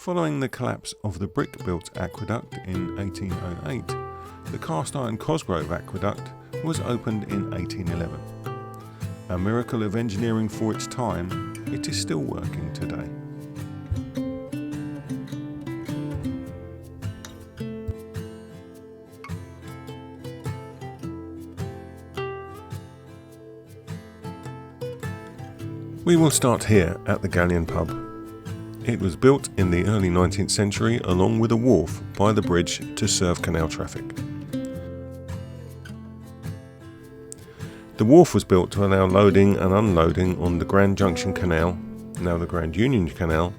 Following the collapse of the brick-built aqueduct in 1808, the cast-iron Cosgrove aqueduct was opened in 1811. A miracle of engineering for its time, it is still working today. We will start here at the Galleon pub. It was built in the early 19th century along with a wharf by the bridge to serve canal traffic. The wharf was built to allow loading and unloading on the Grand Junction Canal, now the Grand Union Canal,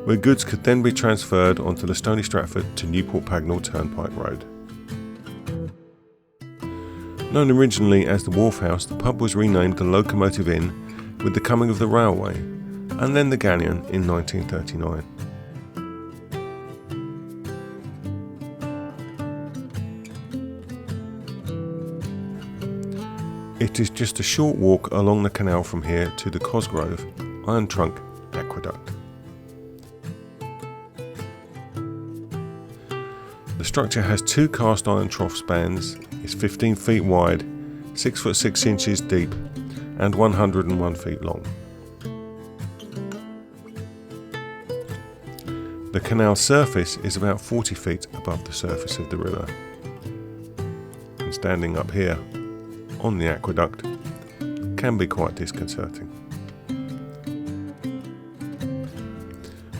where goods could then be transferred onto the Stony Stratford to Newport Pagnell Turnpike Road. Known originally as the Wharf House, the pub was renamed the Locomotive Inn with the coming of the railway, and then the Galleon in 1939. It is just a short walk along the canal from here to the Cosgrove Iron Trunk Aqueduct. The structure has two cast iron trough spans, is 15 feet wide, 6 foot 6 inches deep, and 101 feet long. The canal surface is about 40 feet above the surface of the river. And standing up here on the aqueduct can be quite disconcerting.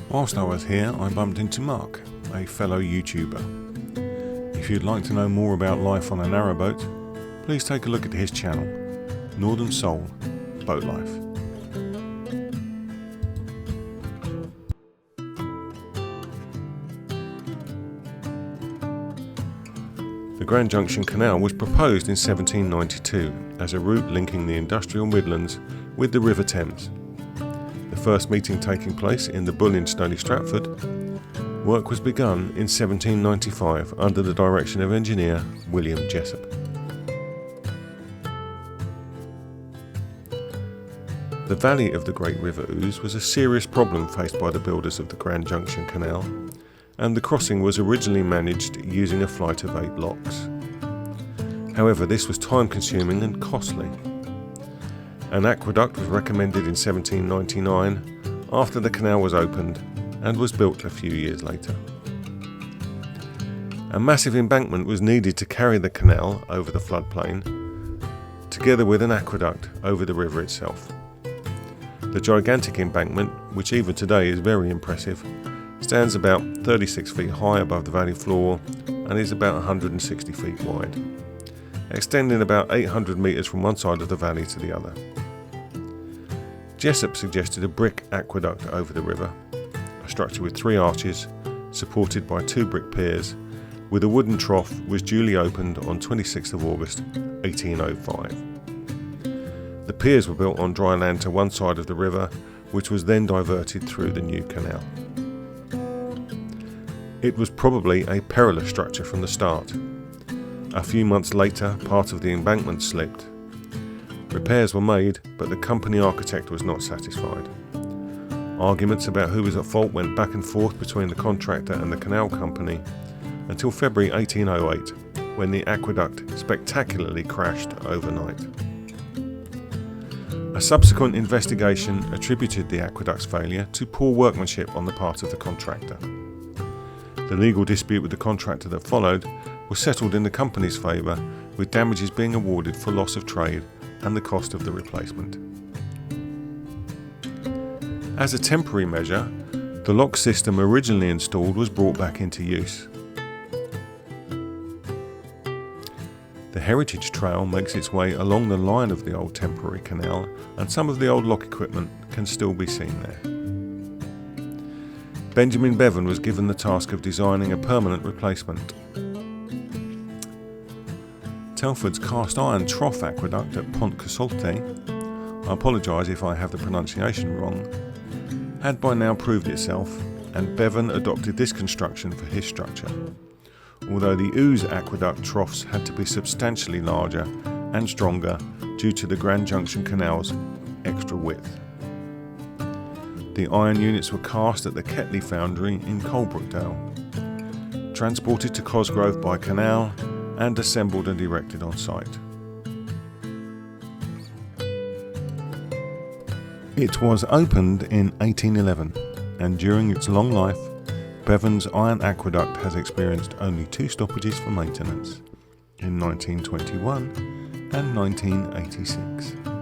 Whilst I was here, I bumped into Mark, a fellow YouTuber. If you'd like to know more about life on a narrowboat, please take a look at his channel, Northern Soul Boat Life. The Grand Junction Canal was proposed in 1792 as a route linking the industrial Midlands with the River Thames. The first meeting taking place in the Bull in Stony Stratford, work was begun in 1795 under the direction of engineer William Jessup. The valley of the Great River Ouse was a serious problem faced by the builders of the Grand Junction Canal, and the crossing was originally managed using a flight of 8 locks. However, this was time-consuming and costly. An aqueduct was recommended in 1799 after the canal was opened and was built a few years later. A massive embankment was needed to carry the canal over the floodplain, together with an aqueduct over the river itself. The gigantic embankment, which even today is very impressive, stands about 36 feet high above the valley floor and is about 160 feet wide, extending about 800 metres from one side of the valley to the other. Jessup suggested a brick aqueduct over the river, a structure with 3 arches supported by 2 brick piers, with a wooden trough was duly opened on 26th of August 1805. The piers were built on dry land to one side of the river, which was then diverted through the new canal. It was probably a perilous structure from the start. A few months later, part of the embankment slipped. Repairs were made, but the company architect was not satisfied. Arguments about who was at fault went back and forth between the contractor and the canal company until February 1808, when the aqueduct spectacularly crashed overnight. A subsequent investigation attributed the aqueduct's failure to poor workmanship on the part of the contractor. The legal dispute with the contractor that followed was settled in the company's favour, with damages being awarded for loss of trade and the cost of the replacement. As a temporary measure, the lock system originally installed was brought back into use. The Heritage Trail makes its way along the line of the old temporary canal, and some of the old lock equipment can still be seen there. Benjamin Bevan was given the task of designing a permanent replacement. Telford's cast iron trough aqueduct at Pont Casalte, I apologise if I have the pronunciation wrong, had by now proved itself, and Bevan adopted this construction for his structure, although the Ouse aqueduct troughs had to be substantially larger and stronger due to the Grand Junction Canal's extra width. The iron units were cast at the Ketley foundry in Coalbrookdale, transported to Cosgrove by canal and assembled and erected on site. It was opened in 1811, and during its long life, Bevan's iron aqueduct has experienced only 2 stoppages for maintenance, in 1921 and 1986.